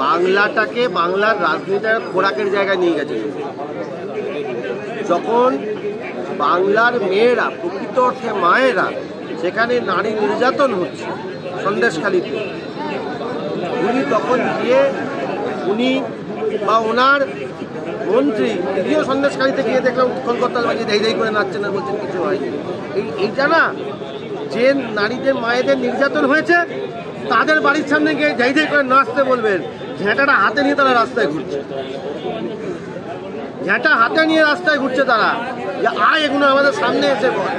বাংলাটাকে বাংলার রাজনীতির খোরাকের জায়গায় নিয়ে গেছে। যখন বাংলার মেয়েরা, প্রকৃত অর্থে মায়েরা, সেখানে নারী নির্যাতন হচ্ছে সন্দেশখালীতে, উনি তখন গিয়ে উনি বা ওনার মন্ত্রী তিনিও সন্দেশখালীতে গিয়ে দেখলাম কলকাতার বাজে দেই করে নাচছেন আর বলছেন কিছু হয়নি। এইটা না, যে নারীদের মায়েদের নির্যাতন হয়েছে তাদের বাড়ির সামনে গিয়ে দেই করে নাচতে বলবেন। ঝেঁটাটা হাতে নিয়ে তারা রাস্তায় ঘুরছে, ঝেঁটা হাতে নিয়ে রাস্তায় ঘুরছে তারা, যে আয় এগুলো আমাদের সামনে এসে বল।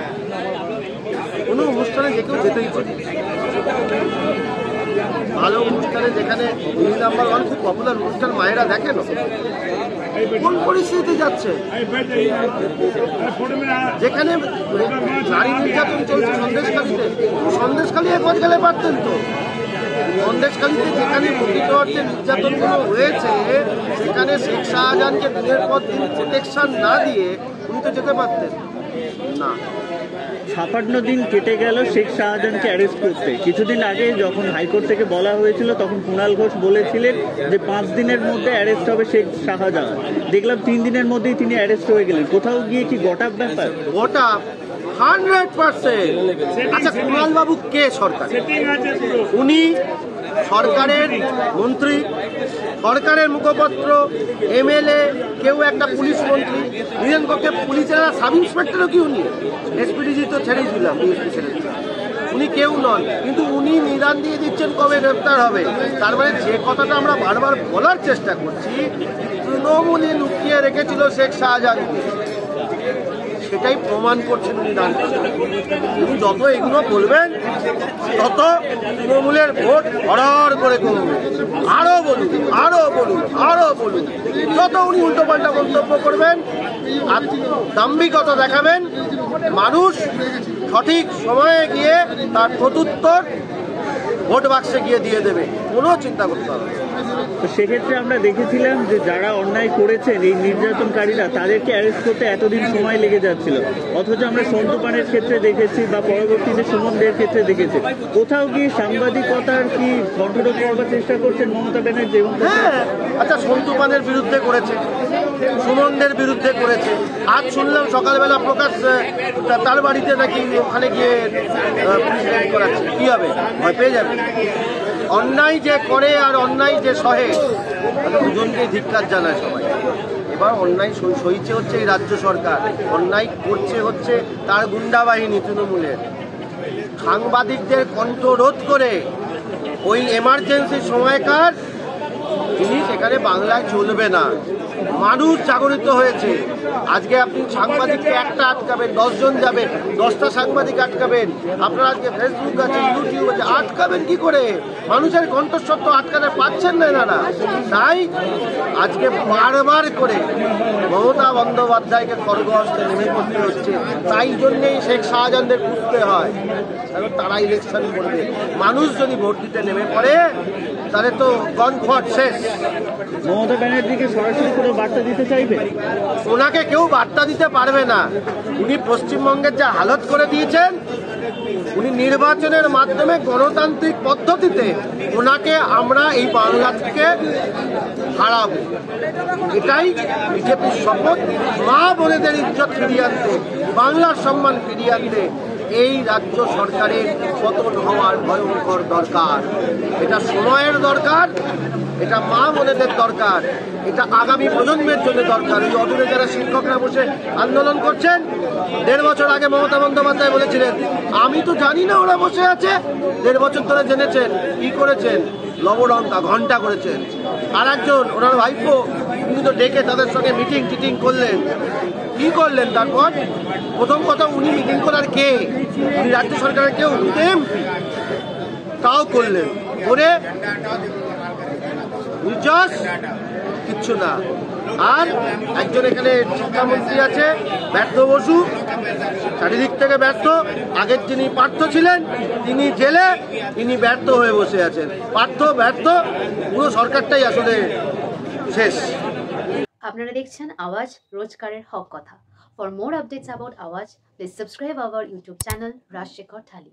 কোনো অনুষ্ঠানে যে কেউ যেতেই পারে, ভালো অনুষ্ঠানে, যেখানে নাম্বার 1 খুব পপুলার অনুষ্ঠান মায়েরা দেখেন, কোন পরিস্থিতিতে যাচ্ছে, যেখানে নারী নির্যাতন চলছে সন্দেশখালীতে। সন্দেশখালী একবার গেলে পারতেন তো, সন্দেশখালীতে যেখানে প্রকৃত অর্থে নির্যাতনগুলো হয়েছে সেখানে শেখ শাহজাহানকে দিনের পর দিন প্রোটেকশন না দিয়ে উনি তো যেতে পারতেন না। 56 দিন কেটে গেল শেখ শাহজাহানকে অ্যারেস্ট করতে। কিছুদিন আগে যখন হাইকোর্ট থেকে বলা হয়েছিল তখন কুণাল ঘোষ বলেছিলেন যে 5 দিনের মধ্যে অ্যারেস্ট হবে শেখ শাহজাহান। দেখলাম 3 দিনের মধ্যেই তিনি অ্যারেস্ট হয়ে গেলেন। কোথাও গিয়ে কি গোটা ব্যাপার? গোটা 100%। আচ্ছা, কুণাল বাবু কে সরকার? উনি সরকারের মন্ত্রী, সরকারের মুখপত্র, এমএলএ, কেউ একটা পুলিশ মন্ত্রী, নিজের পক্ষে পুলিশের সাব ইন্সপেক্টরও কি উনি? এসপিডিজি তো ছেড়েই দিলাম, ডিএসপি ছেড়ে দিলাম, উনি কেউ নন। কিন্তু উনি নিদান দিয়ে দিচ্ছেন কবে গ্রেপ্তার হবে। তার মানে যে কথাটা আমরা বারবার বলার চেষ্টা করছি, তৃণমূলে লুকিয়ে রেখেছিল শেখ শাহজাহানকে, সেটাই প্রমাণ করছেন উনি দান করছেন। উনি যত এগুলো বলবেন তত তৃণমূলের ভোট হরহর করে কমবে। আরো বলুন, আরো বলুন, আরো বলুন, যত উনি উল্টোপাল্টা মন্তব্য করবেন আর দাম্ভিকতা দেখাবেন, মানুষ সঠিক সময়ে গিয়ে তার প্রত্যুত্তর ভোট বাক্সে গিয়ে দিয়ে দেবে, কোনো চিন্তা করতে হবে। তো সেক্ষেত্রে আমরা দেখেছিলাম যে যারা অন্যায় করেছেন, এই নির্যাতনকারীরা, তাদেরকে অ্যারেস্ট করতে এতদিন সময় লেগে যাচ্ছিল। অথচ আমরা সন্তু পানের ক্ষেত্রে দেখেছি বা পরবর্তীতে সুমনদের ক্ষেত্রে দেখেছি, কোথাও গিয়ে সাংবাদিকতার কি কণ্ঠরোধ করবার চেষ্টা করছেন মমতা ব্যানার্জি? এবং আচ্ছা, সন্তু পানের বিরুদ্ধে করেছে, সুমনদের বিরুদ্ধে করেছে। আজ শুনলাম সকালবেলা প্রকাশ তার বাড়িতে নাকি ওখানে গিয়ে পুলিশ করাচ্ছে। কি হবে? ভয় পেয়ে যাবে। অন্যায় যে করে আর অন্যায় যে সহে, দুজনকে ধিক্কার জানায় সবাই। এবার অন্যায় সইছে হচ্ছে এই রাজ্য সরকার, অন্যায় করছে হচ্ছে তার গুন্ডা বাহিনী তৃণমূলের। সাংবাদিকদের কণ্ঠ রোধ করে ওই এমার্জেন্সি সময়কার জিনিস এখানে বাংলায় চলবে না। মানুষ জাগরিত হয়েছে। আজকে আপনি সাংবাদিককে একটা আটকাবেন, 10 জন যাবেন, 10টা সাংবাদিক আটকাবেন। আপনার আজকে ফেসবুক আছে, ইউটিউব আছে, আটকাবেন কি করে? মানুষের কণ্ঠস্বর তো আটকাতে পারছেন না এনারা। তাই আজকে বারবার করে মমতা বন্দ্যোপাধ্যায়কে খড়গহস্তে নেমে পড়তে হচ্ছে। তাই জন্যেই শেখ শাহজাহানদের খুঁজতে হয়, কারণ তারা ইলেকশন করবে। মানুষ যদি ভোট দিতে নেমে পড়ে তাহলে তো কনফার্ট শেষ। মমতা ব্যানার্জিকে সরাসরি কোনো বার্তা দিতে চাইবে? ওনাকে কেউ বার্তা দিতে পারবে না। উনি পশ্চিমবঙ্গের যা হালত করে দিয়েছেন, উনি নির্বাচনের মাধ্যমে গণতান্ত্রিক পদ্ধতিতে ওনাকে আমরা এই বাংলা থেকে হারাবো। এটাই বিজেপির শপথ। মা বোনেদের ইজ্জত ফিরিয়ে আনতে, বাংলার সম্মান ফিরিয়ে আনতে এই রাজ্য সরকারের পতন হওয়ার ভয়ঙ্কর দরকার। এটা সময়ের দরকার, এটা মা বোনেদের দরকার, এটা আগামী প্রজন্মের জন্য দরকার। এই অদূরে যারা শিক্ষকরা বসে আন্দোলন করছেন, 1.5 বছর আগে মমতা বন্দ্যোপাধ্যায় বলেছিলেন, আমি তো জানি না ওরা বসে আছে। 1.5 বছর ধরে জেনেছেন। কি করেছেন? লবডঙ্কা ঘন্টা করেছেন। আর একজন ওনার ভাইপো, উনি তো ডেকে তাদের সঙ্গে মিটিং টিটিং করলেন। কি করলেন? তারপর প্রথম কথা, উনি মিটিং করার কে? উনি রাজ্য সরকারের কেউ? তাও করলেন করে কিচ্ছু না। আর একজন এখানে শিক্ষামন্ত্রী আছে ব্যর্থ বসু, চারিদিক থেকে ব্যর্থ। আগের যিনি পার্থ ছিলেন তিনি জেলে, তিনি ব্যর্থ হয়ে বসে আছেন। পার্থ ব্যর্থ, পুরো সরকারটাই আসলে শেষ। আপনারা দেখছেন আওয়াজ, রোজকারের হক কথা। For more updates about Awaaz, please subscribe our YouTube channel Rajshekhar thali.